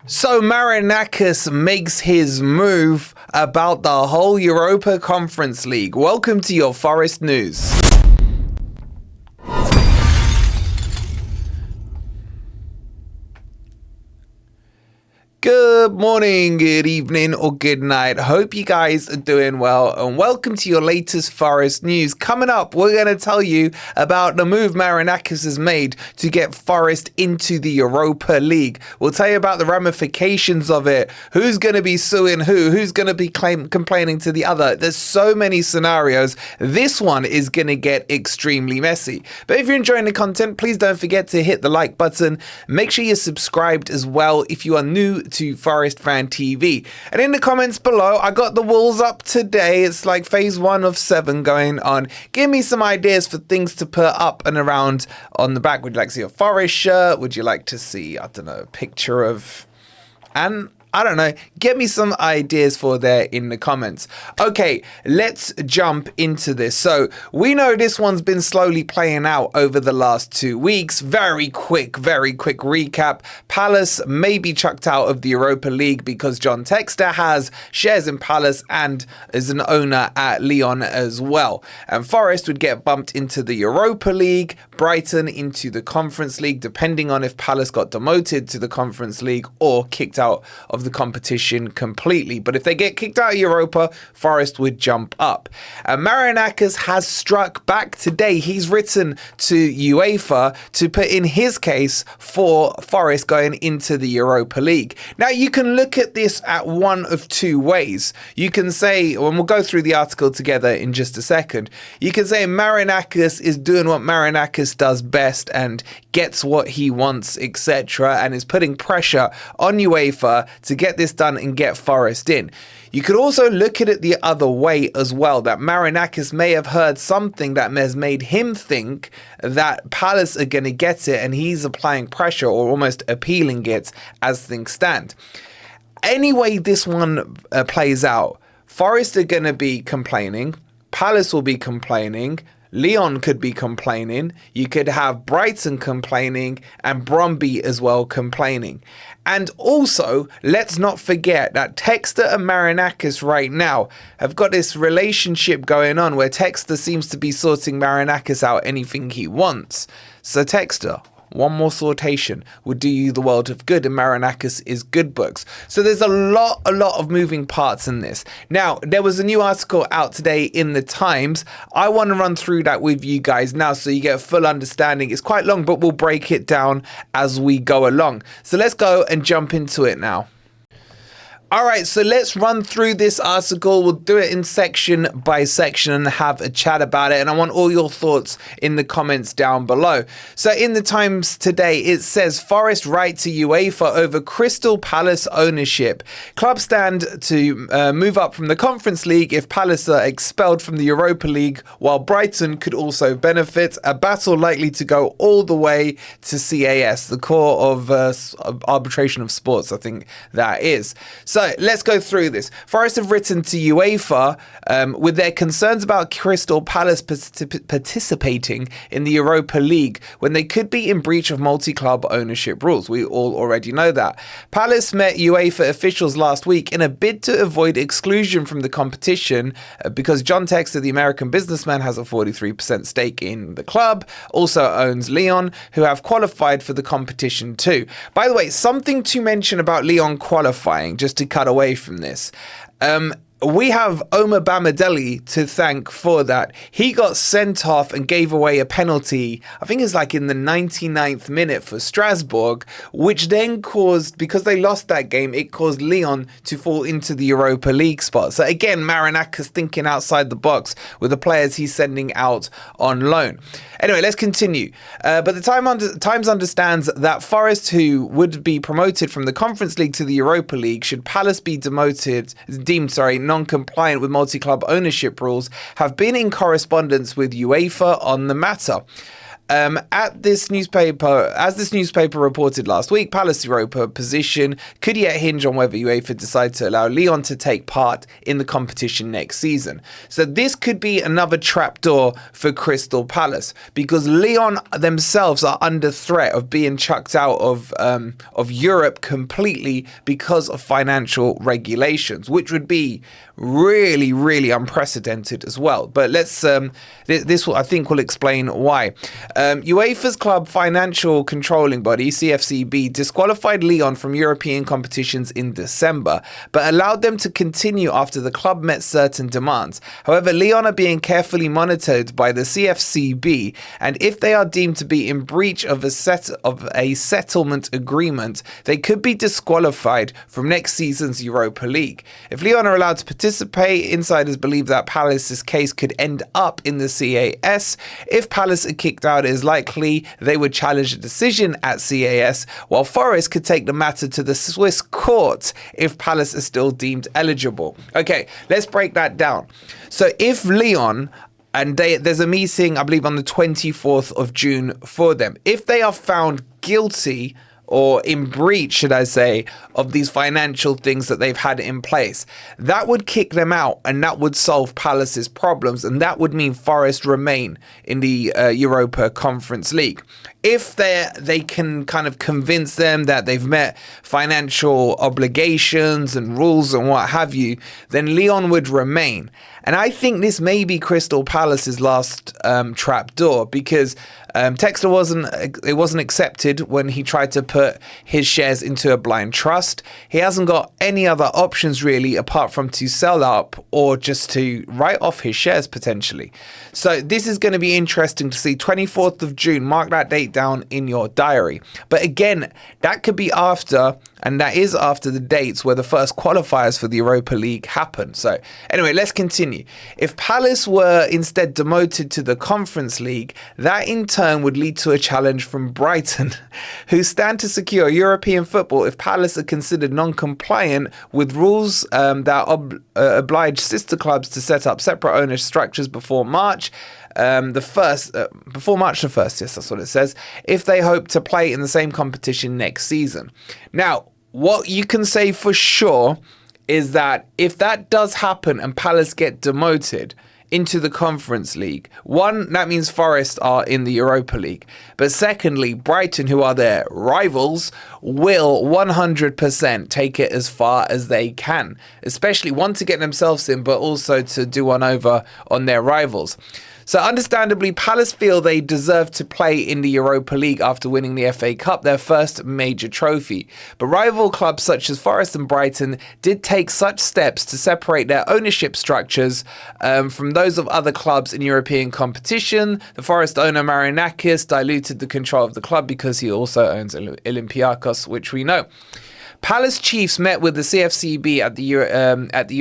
So Marinakis makes his move about the whole Europa Conference League. Welcome to your Forest News. Good morning, good evening, or good night. Hope you guys are doing well, and welcome to your latest Forest news. Coming up, we're going to tell you about the move Marinakis has made to get Forest into the Europa League. We'll tell you about the ramifications of it, who's going to be suing who's going to be complaining to the other. There's so many scenarios. This one is going to get extremely messy. But if you're enjoying the content, please don't forget to hit the like button. Make sure you're subscribed as well if you are new to Forest Fan TV. And in the comments below, I got the walls up today. It's like phase 1 of 7 going on. Give me some ideas for things to put up and around on the back. Would you like to see a Forest shirt? Would you like to see, I don't know, a picture of... And I don't know, get me some ideas for there in the comments. Okay, let's jump into this. So we know this one's been slowly playing out over the last 2 weeks. Very quick recap. Palace may be chucked out of the Europa League because John Textor has shares in Palace and is an owner at Lyon as well. And Forest would get bumped into the Europa League, Brighton into the Conference League, depending on if Palace got demoted to the Conference League or kicked out of the competition completely. But if they get kicked out of Europa, Forest would jump up. Marinakis has struck back today. He's written to UEFA to put in his case for Forest going into the Europa League. Now, you can look at this at one of two ways. You can say, and we'll go through the article together in just a second, you can say Marinakis is doing what Marinakis does best and gets what he wants, etc., and is putting pressure on UEFA to get this done and get Forest in. You could also look at it the other way as well, that Marinakis may have heard something that has made him think that Palace are going to get it, and he's applying pressure or almost appealing it as things stand. Anyway, this one plays out. Forest are going to be complaining, Palace will be complaining, Lyon could be complaining, you could have Brighton complaining, and Bromby as well complaining. And also, let's not forget that Textor and Marinakis right now have got this relationship going on where Textor seems to be sorting Marinakis out anything he wants. So Textor, one more sortation would do you the world of good, and Marinakis is good books. So there's a lot of moving parts in this. Now, there was a new article out today in the Times. I want to run through that with you guys now so you get a full understanding. It's quite long, but we'll break it down as we go along. So let's go and jump into it now. All right, so let's run through this article. We'll do it in section by section and have a chat about it. And I want all your thoughts in the comments down below. So in the Times today, it says Forest write to UEFA over Crystal Palace ownership. Clubs stand to move up from the Conference League if Palace are expelled from the Europa League, while Brighton could also benefit. A battle likely to go all the way to CAS, the core of arbitration of sports, I think that is. So let's go through this. Forest have written to UEFA with their concerns about Crystal Palace participating in the Europa League when they could be in breach of multi-club ownership rules. We all already know that. Palace met UEFA officials last week in a bid to avoid exclusion from the competition because John Textor, the American businessman, has a 43% stake in the club, also owns Lyon, who have qualified for the competition too. By the way, something to mention about Lyon qualifying, just to cut away from this. We have Omar Bamadeli to thank for that. He got sent off and gave away a penalty, I think it's like in the 99th minute for Strasbourg, which then caused, because they lost that game, it caused Lyon to fall into the Europa League spot. So again, Marinakis thinking outside the box with the players he's sending out on loan. Anyway, let's continue. But the Times understands that Forest, who would be promoted from the Conference League to the Europa League, should Palace be deemed non-compliant with multi-club ownership rules, have been in correspondence with UEFA on the matter. As this newspaper reported last week, Palace Europa position could yet hinge on whether UEFA decide to allow Lyon to take part in the competition next season. So this could be another trapdoor for Crystal Palace, because Lyon themselves are under threat of being chucked out of Europe completely because of financial regulations, which would be really, really unprecedented as well. But let's this will, I think, will explain why. UEFA's club financial controlling body, CFCB, disqualified Lyon from European competitions in December, but allowed them to continue after the club met certain demands. However, Lyon are being carefully monitored by the CFCB, and if they are deemed to be in breach of a settlement agreement, they could be disqualified from next season's Europa League. If Lyon are allowed to participate, insiders believe that Palace's case could end up in the CAS. If Palace are kicked out, it is likely they would challenge the decision at CAS, while Forest could take the matter to the Swiss court if Palace is still deemed eligible. Okay, let's break that down. So if Lyon, and there's a meeting, I believe, on the 24th of June for them, if they are found guilty or in breach, should I say, of these financial things that they've had in place, that would kick them out, and that would solve Palace's problems, and that would mean Forest remain in the Europa Conference League. If they can kind of convince them that they've met financial obligations and rules and what have you, then Lyon would remain. And I think this may be Crystal Palace's last trapdoor, because Textor wasn't accepted when he tried to put his shares into a blind trust. He hasn't got any other options really apart from to sell up or just to write off his shares potentially. So this is going to be interesting to see. 24th of June, mark that date down in your diary. But again, that could be after, and that is after the dates where the first qualifiers for the Europa League happen. So anyway, let's continue. If Palace were instead demoted to the Conference League, that in turn would lead to a challenge from Brighton, who stand to secure European football if Palace are considered non-compliant with rules that oblige sister clubs to set up separate owner structures before March the 1st, yes, that's what it says, if they hope to play in the same competition next season. Now, what you can say for sure is that if that does happen and Palace get demoted into the Conference League, one, that means Forest are in the Europa League. But secondly, Brighton, who are their rivals, will 100% take it as far as they can, especially one, to get themselves in, but also to do one over on their rivals. So understandably, Palace feel they deserve to play in the Europa League after winning the FA Cup, their first major trophy. But rival clubs such as Forest and Brighton did take such steps to separate their ownership structures from those of other clubs in European competition. The Forest owner Marinakis diluted the control of the club because he also owns Olympiacos, which we know. Palace chiefs met with the CFCB at the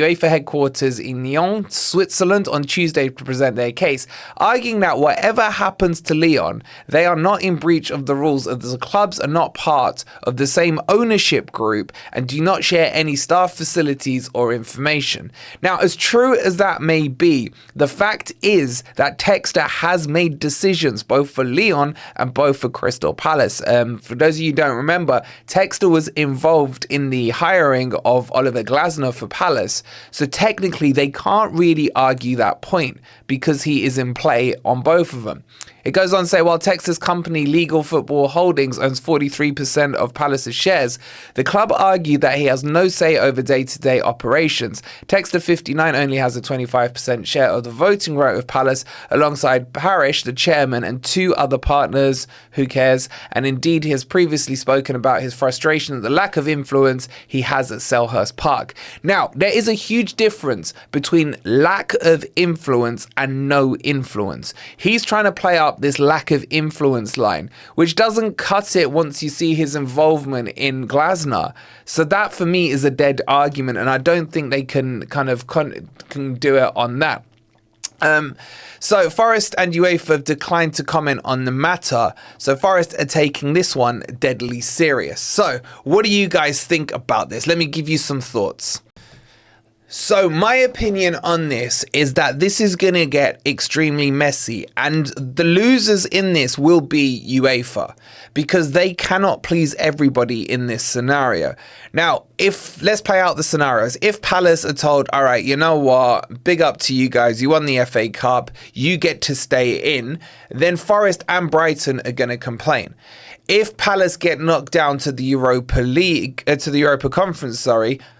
UEFA headquarters in Lyon, Switzerland, on Tuesday to present their case, arguing that whatever happens to Lyon, they are not in breach of the rules, as the clubs are not part of the same ownership group and do not share any staff facilities or information. Now, as true as that may be, the fact is that Textor has made decisions both for Lyon and both for Crystal Palace. For those of you who don't remember, Textor was involved in the hiring of Oliver Glasner for Palace, so technically they can't really argue that point because he is in play on both of them. It goes on to say, while Textor's company Legal Football Holdings owns 43% of Palace's shares, the club argued that he has no say over day-to-day operations. Textor 59 only has a 25% share of the voting right of Palace, alongside Parish, the chairman, and two other partners. Who cares? And indeed, he has previously spoken about his frustration at the lack of influence he has at Selhurst Park. Now, there is a huge difference between lack of influence and no influence. He's trying to play up this lack of influence line, which doesn't cut it once you see his involvement in Glasner. So that for me is a dead argument, and I don't think they can do it on that. So Forest and UEFA have declined to comment on the matter. So Forest are taking this one deadly serious. So what do you guys think about this? Let me give you some thoughts. So my opinion on this is that this is going to get extremely messy, and the losers in this will be UEFA, because they cannot please everybody in this scenario. Now, let's play out the scenarios. If Palace are told, all right, you know what, big up to you guys, you won the FA Cup, you get to stay in, then Forest and Brighton are going to complain. If Palace get knocked down to the Europa League, to the Europa Conference,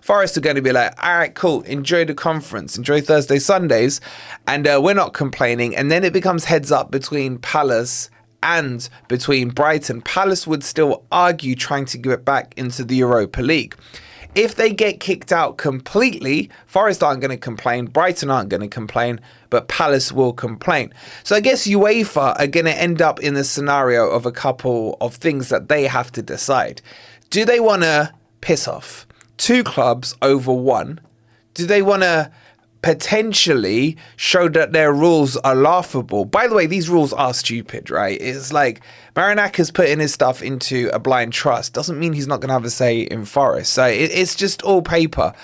Forest are going to be like, all right, cool, enjoy the conference, enjoy Thursday, Sundays, and we're not complaining. And then it becomes heads up between Palace and between Brighton. Palace would still argue trying to get back into the Europa League. If they get kicked out completely, Forest aren't going to complain, Brighton aren't going to complain, but Palace will complain. So I guess UEFA are going to end up in the scenario of a couple of things that they have to decide. Do they want to piss off two clubs over one? Do they want to potentially show that their rules are laughable? By the way, these rules are stupid, right? It's like Marinakis putting his stuff into a blind trust doesn't mean he's not going to have a say in Forest. So it's just all paper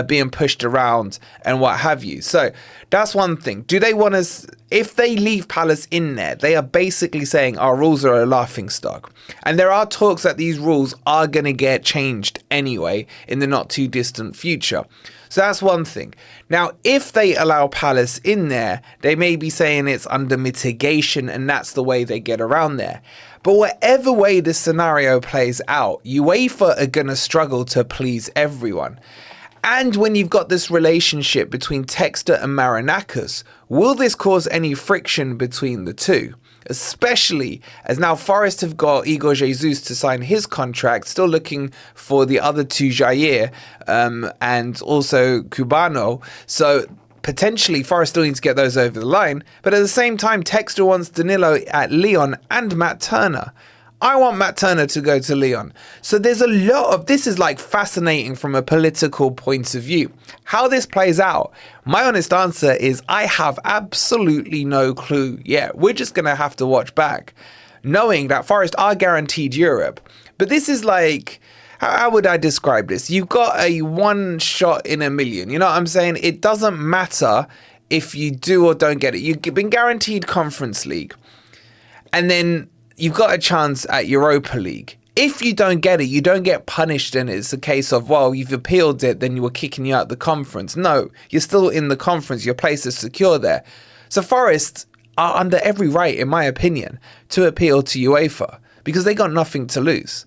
being pushed around and what have you. So that's one thing. Do they want to, if they leave Palace in there, they are basically saying our rules are a laughing stock. And there are talks that these rules are going to get changed anyway in the not too distant future. So that's one thing. Now, if they allow Palace in there, they may be saying it's under mitigation and that's the way they get around there. But whatever way this scenario plays out, UEFA are going to struggle to please everyone. And when you've got this relationship between Textor and Marinakis, will this cause any friction between the two? Especially as now Forest have got Igor Jesus to sign his contract, still looking for the other two, Jair and also Cubano. So potentially Forest still needs to get those over the line. But at the same time, Textor wants Danilo at Lyon and Matt Turner. I want Matt Turner to go to Lyon. So there's a lot of, this is like fascinating from a political point of view. How this plays out, my honest answer is I have absolutely no clue yet. We're just going to have to watch back, knowing that Forest are guaranteed Europe. But this is like, how would I describe this? You've got a one shot in a million. You know what I'm saying? It doesn't matter if you do or don't get it. You've been guaranteed Conference League. And then you've got a chance at Europa League. If you don't get it, you don't get punished, and it's a case of, well, you've appealed it, then we're kicking you out the conference. No, you're still in the conference. Your place is secure there. So Forest are under every right, in my opinion, to appeal to UEFA because they got nothing to lose.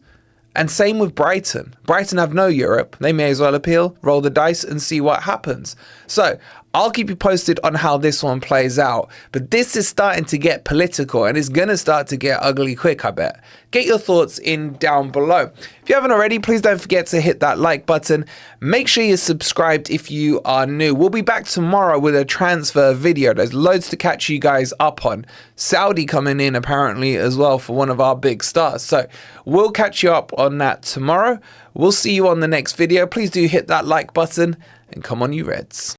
And same with Brighton. Brighton have no Europe. They may as well appeal, roll the dice and see what happens. So I'll keep you posted on how this one plays out. But this is starting to get political and it's going to start to get ugly quick, I bet. Get your thoughts in down below. If you haven't already, please don't forget to hit that like button. Make sure you're subscribed if you are new. We'll be back tomorrow with a transfer video. There's loads to catch you guys up on. Saudi coming in apparently as well for one of our big stars. So we'll catch you up on that tomorrow. We'll see you on the next video. Please do hit that like button and come on, you Reds.